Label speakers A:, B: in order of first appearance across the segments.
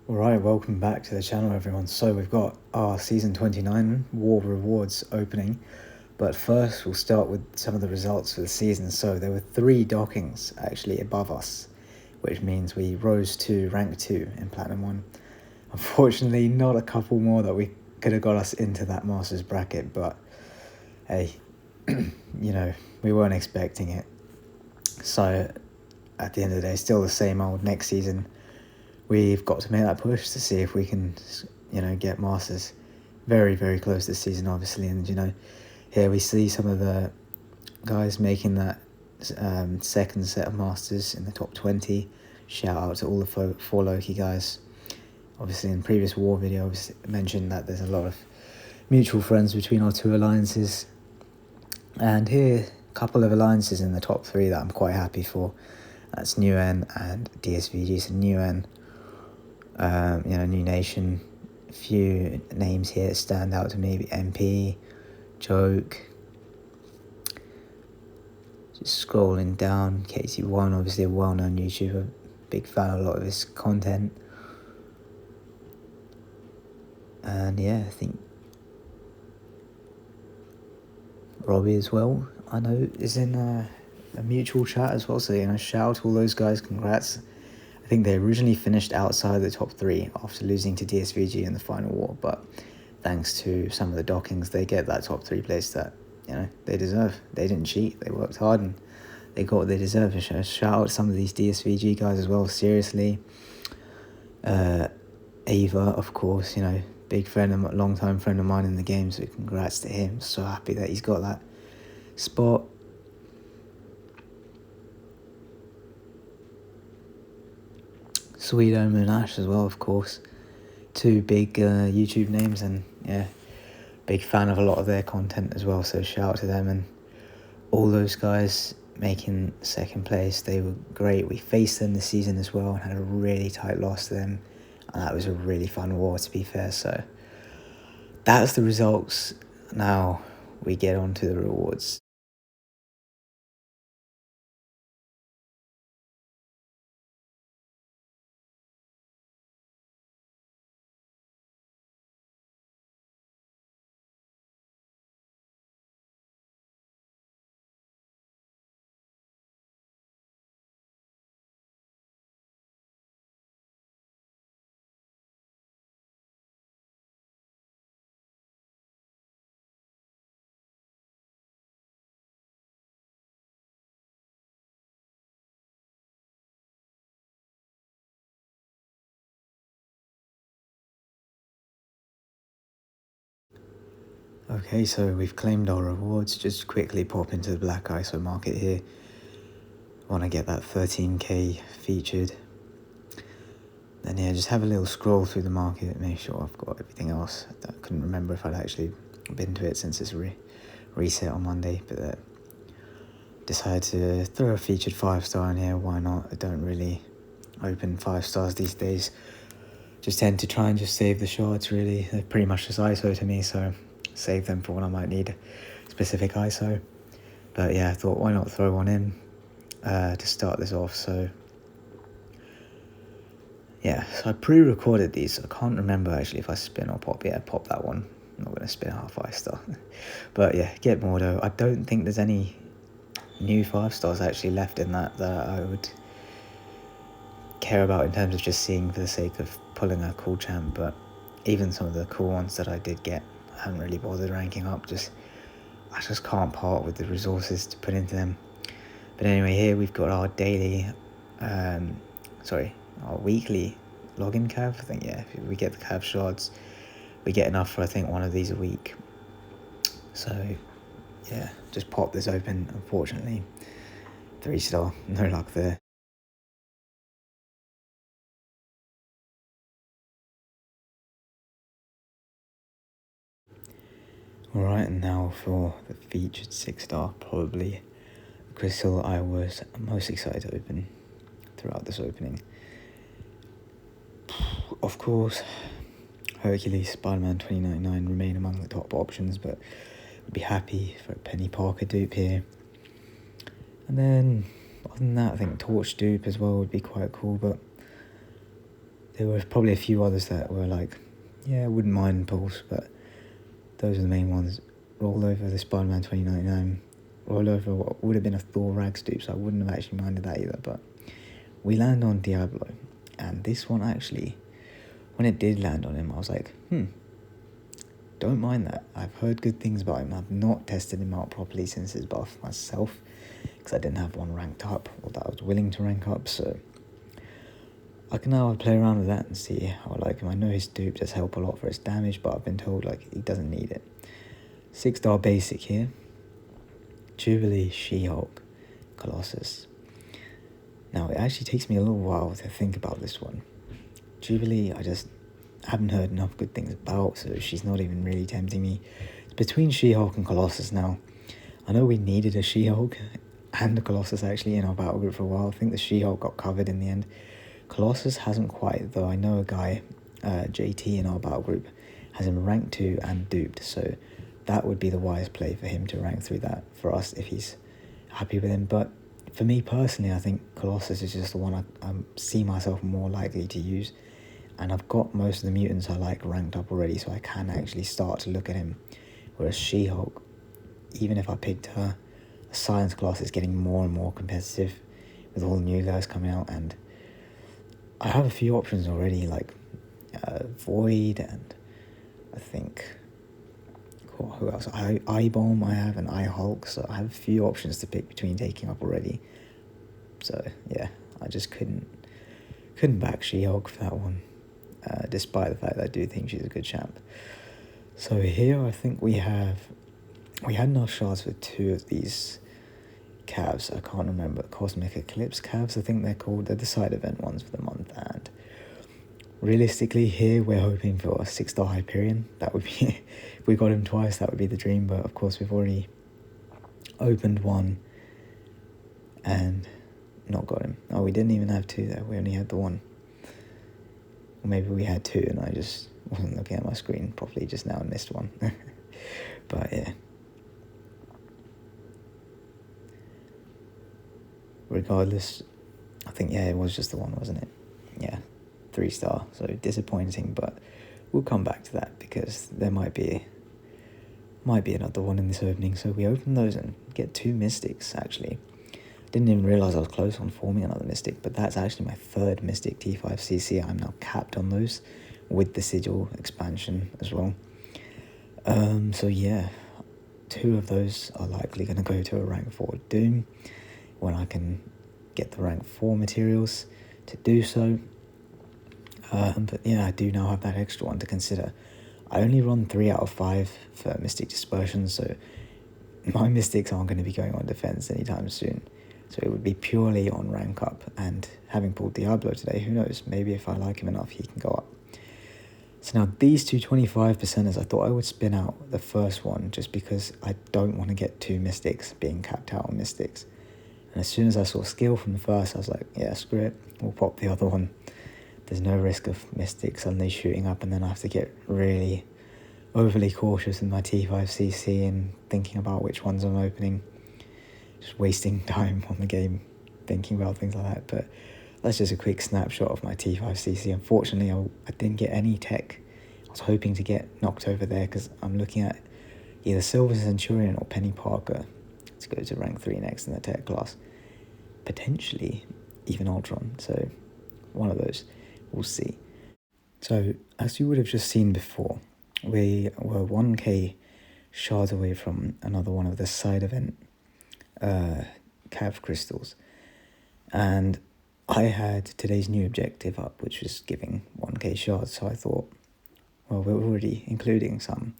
A: Alright, welcome back to the channel everyone. So we've got our season 29 war rewards opening, but first we'll start with some of the results for the season. So there were 3 dockings actually above us, which means we rose to rank 2 in Platinum 1. Unfortunately, not a couple more that we could have got us into that Masters bracket, but hey, we weren't expecting it. So at the end of the day, still the same old. Next season we've got to make that push to see if we can, get Masters. Very, very close this season, obviously. And, here we see some of the guys making that second set of Masters in the top 20. Shout out to all the 4 Loki guys. Obviously, in the previous war video, I mentioned that there's a lot of mutual friends between our 2 alliances. And here, a couple of alliances in the top 3 that I'm quite happy for. That's New N and DSVG. So New N, New Nation. A few names here stand out to me: MP, Joke. Just scrolling down, KC1, obviously a well-known YouTuber. Big fan of a lot of his content. And yeah, I think Robbie as well, I know, is in a mutual chat as well. So, shout out to all those guys. Congrats. I think they originally finished outside the top 3 after losing to DSVG in the final war, but thanks to some of the dockings, they get that top 3 place that, they deserve. They didn't cheat, they worked hard, and they got what they deserve. Shout out to some of these DSVG guys as well, seriously. Ava, of course, big friend, long-time friend of mine in the game, so congrats to him. So happy that he's got that spot. Sweet Omen and Ash as well, of course. 2 big YouTube names, and yeah, big fan of a lot of their content as well, so shout out to them. And all those guys making second place, they were great. We faced them this season as well and had a really tight loss to them, and that was a really fun war, to be fair. So that's the results. Now we get on to the rewards. Okay, so we've claimed our rewards. Just quickly pop into the Black ISO market here. Want to get that 13k featured. Then yeah, just have a little scroll through the market, make sure I've got everything else. I couldn't remember if I'd actually been to it since it's reset on Monday, but decided to throw a featured 5-star in here. Why not? I don't really open 5 stars these days. Just tend to try and just save the shards, really. They're pretty much just ISO to me, so save them for when I might need a specific ISO. But yeah, I thought, why not throw one in to start this off. So yeah, so I pre-recorded these. I can't remember actually if I spin or pop. Yeah, pop that one. I'm not going to spin a 5-star. But yeah, get Mordo. I don't think there's any new 5-stars actually left in that I would care about in terms of just seeing for the sake of pulling a cool champ. But even some of the cool ones that I did get, I haven't really bothered ranking up. I just can't part with the resources to put into them. But anyway, here we've got our daily, our weekly login cav. I think, yeah, if we get the cav shards, we get enough for, I think, one of these a week. So yeah, just pop this open. Unfortunately, 3-star, no luck there. Alright, and now for the featured 6-star, probably the crystal I was most excited to open throughout this opening. Of course, Hercules, Spider-Man 2099 remain among the top options, but I'd be happy for a Penny Parker dupe here. And then, other than that, I think Torch dupe as well would be quite cool, but There were probably a few others that were like, yeah, I wouldn't mind pulls, but those are the main ones. Roll over the Spider-Man 2099, roll over what would have been a Thor rag stoop, so I wouldn't have actually minded that either, but we land on Diablo, and this one actually, when it did land on him, I was like, don't mind that. I've heard good things about him. I've not tested him out properly since his buff myself, because I didn't have one ranked up, or that I was willing to rank up, so I can now play around with that and see how I like him. I know his dupe does help a lot for his damage, but I've been told like he doesn't need it. 6-star basic here. Jubilee, She-Hulk, Colossus. Now it actually takes me a little while to think about this one. Jubilee, I just haven't heard enough good things about, so she's not even really tempting me. It's between She-Hulk and Colossus now. I know we needed a She-Hulk and a Colossus actually in our battle group for a while. I think the She-Hulk got covered in the end. Colossus hasn't quite, though. I know a guy, JT in our battle group, has him ranked 2 and duped, so that would be the wise play for him to rank through that for us if he's happy with him. But for me personally, I think Colossus is just the one I see myself more likely to use, and I've got most of the mutants I like ranked up already, so I can actually start to look at him. Whereas She-Hulk, even if I picked her, the science class is getting more and more competitive with all the new guys coming out, and I have a few options already, like Void, and I think, who else? Eye-Bomb I have, and Eye-Hulk, so I have a few options to pick between taking up already. So yeah, I just couldn't back She-Hulk for that one, despite the fact that I do think she's a good champ. So here I think we had enough shards for 2 of these calves. I can't remember, Cosmic Eclipse calves I think they're called. They're the side event ones for the month, and realistically here we're hoping for a 6-star Hyperion. That would be, if we got him twice, that would be the dream, but of course we've already opened one and not got him. Oh, we didn't even have 2 though, we only had the 1. Or maybe we had 2 and I just wasn't looking at my screen properly just now and missed one. But yeah, regardless, I think, yeah, it was just the 1, wasn't it? Yeah, 3-star, so disappointing, but we'll come back to that because there might be another one in this opening. So we open those and get 2 mystics actually. Didn't even realise I was close on forming another mystic, but that's actually my 3rd mystic T5CC. I'm now capped on those with the sigil expansion as well. So yeah, 2 of those are likely going to go to a rank 4 Doom when I can get the rank 4 materials to do so. But yeah, I do now have that extra one to consider. I only run 3 out of 5 for Mystic Dispersion, so my Mystics aren't going to be going on defense anytime soon. So it would be purely on rank up, and having pulled Diablo today, who knows, maybe if I like him enough he can go up. So now these 2 25%ers, I thought I would spin out the first one just because I don't want to get 2 Mystics being capped out on Mystics. And as soon as I saw skill from the first, I was like, yeah, screw it, we'll pop the other one. There's no risk of Mystic suddenly shooting up and then I have to get really overly cautious in my T5CC and thinking about which ones I'm opening. Just wasting time on the game thinking about things like that. But that's just a quick snapshot of my T5CC. Unfortunately, I didn't get any tech. I was hoping to get knocked over there because I'm looking at either Silver Centurion or Penny Parker to go to rank 3 next in the tech class. Potentially even Ultron. So one of those. We'll see. So as you would have just seen before, we were 1k shards away from another one of the side event Cav crystals, and I had today's new objective up, which was giving 1k shards. So I thought, well, we're already including some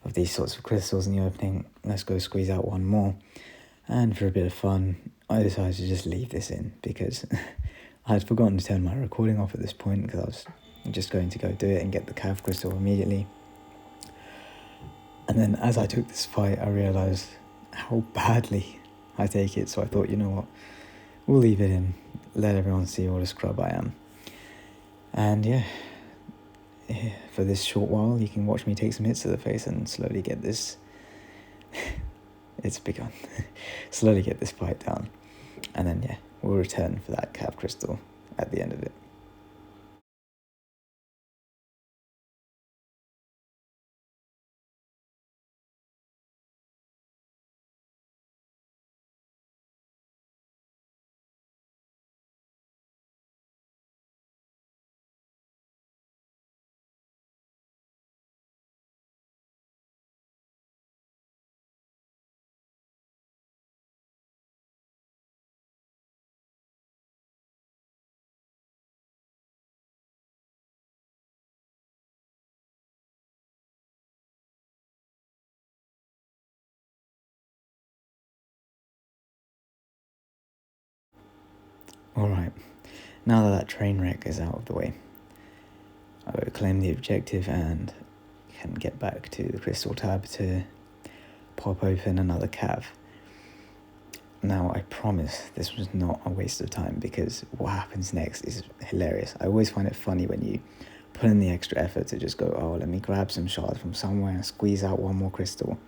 A: of these sorts of crystals in the opening, let's go squeeze out one more. And for a bit of fun, I decided to just leave this in because I had forgotten to turn my recording off at this point because I was just going to go do it and get the Cav crystal immediately. And then as I took this fight, I realised how badly I take it, so I thought, you know what, we'll leave it in, let everyone see what a scrub I am. And yeah, for this short while, you can watch me take some hits to the face and slowly get this, it's begun, slowly get this fight down. And then yeah, we'll return for that Cav crystal at the end of it. Alright, now that train wreck is out of the way, I will claim the objective and can get back to the crystal tab to pop open another cav. Now, I promise this was not a waste of time, because what happens next is hilarious. I always find it funny when you put in the extra effort to just go, oh, let me grab some shards from somewhere and squeeze out one more crystal.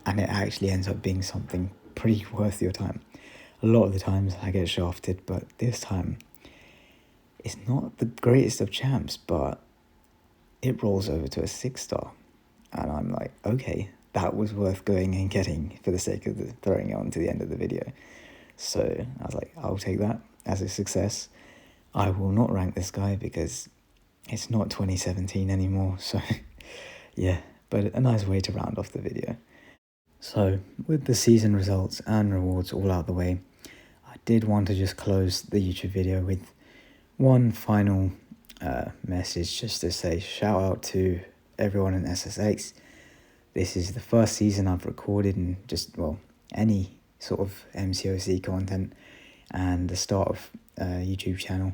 A: And it actually ends up being something pretty worth your time. A lot of the times I get shafted, but this time it's not the greatest of champs, but it rolls over to a 6-star. And I'm like, okay, that was worth going and getting for the sake of throwing it on to the end of the video. So I was like, I'll take that as a success. I will not rank this guy because it's not 2017 anymore. So yeah, but a nice way to round off the video. So with the season results and rewards all out the way, I did want to just close the YouTube video with one final message, just to say shout out to everyone in SSX. This is the first season I've recorded in just, well, any sort of MCOC content, and the start of a YouTube channel.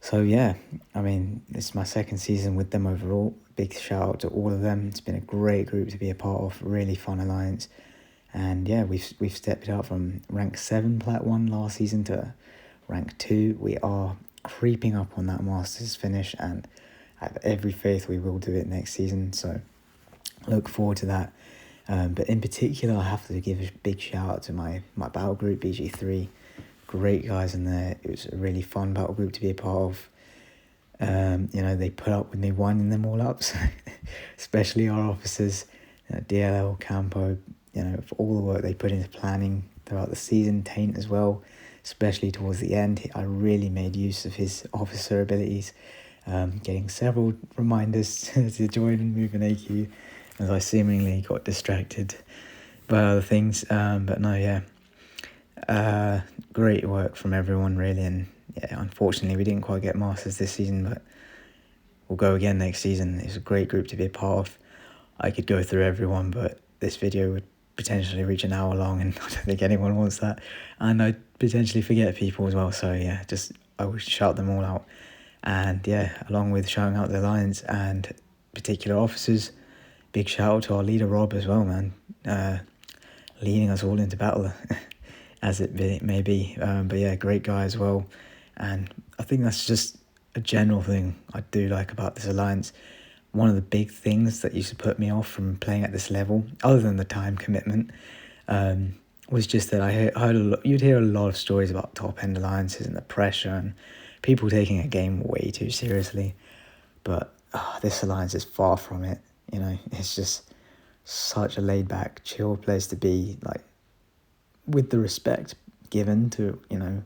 A: So yeah, I mean, this is my second season with them overall. Big shout out to all of them. It's been a great group to be a part of, really fun alliance. And yeah, we've stepped it up from rank 7 Plat 1 last season to rank 2. We are creeping up on that Masters finish, and I have every faith we will do it next season. So look forward to that. But in particular, I have to give a big shout out to my battle group, BG3. Great guys in there. It was a really fun battle group to be a part of. You know, they put up with me winding them all up, so especially our officers, DLL, Campo, you know, for all the work they put into planning throughout the season. Taint as well, especially towards the end. I really made use of his officer abilities, getting several reminders to join and move an AQ, as I seemingly got distracted by other things. But no, yeah, great work from everyone, really. And yeah, unfortunately we didn't quite get Masters this season, but we'll go again next season. It's a great group to be a part of. I could go through everyone, but this video would potentially reach an hour long, and I don't think anyone wants that. And I'd potentially forget people as well. So yeah, I will shout them all out. And yeah, along with shouting out the alliance and particular officers, big shout out to our leader Rob as well, man. Leading us all into battle, as it may be. But yeah, great guy as well. And I think that's just a general thing I do like about this alliance. One of the big things that used to put me off from playing at this level, other than the time commitment, was just that I heard you'd hear a lot of stories about top-end alliances and the pressure and people taking a game way too seriously. But this alliance is far from it. You know, it's just such a laid-back, chill place to be, like, with the respect given to, you know,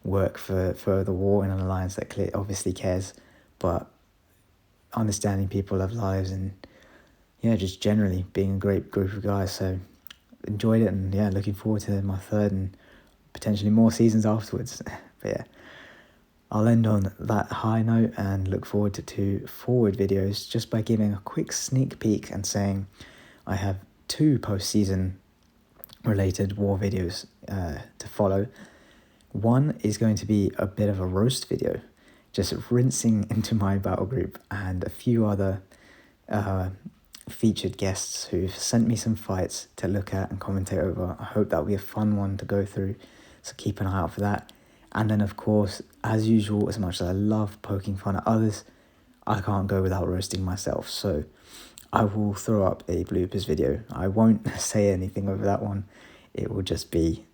A: work for the war in an alliance that obviously cares, but understanding people have lives, and yeah, just generally being a great group of guys. So enjoyed it, and yeah, looking forward to my third and potentially more seasons afterwards. But yeah, I'll end on that high note and look forward to 2 forward videos, just by giving a quick sneak peek and saying I have 2 post-season related war videos to follow. One is going to be a bit of a roast video, just rinsing into my battle group and a few other featured guests who've sent me some fights to look at and commentate over. I hope that'll be a fun one to go through, so keep an eye out for that. And then, of course, as usual, as much as I love poking fun at others, I can't go without roasting myself. So I will throw up a bloopers video. I won't say anything over that one. It will just be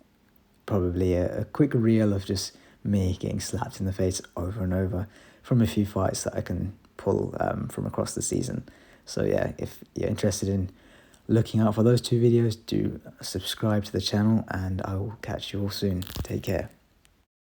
A: probably a quick reel of just me getting slapped in the face over and over from a few fights that I can pull from across the season. So yeah, if you're interested in looking out for those 2 videos, do subscribe to the channel, and I will catch you all soon. Take care.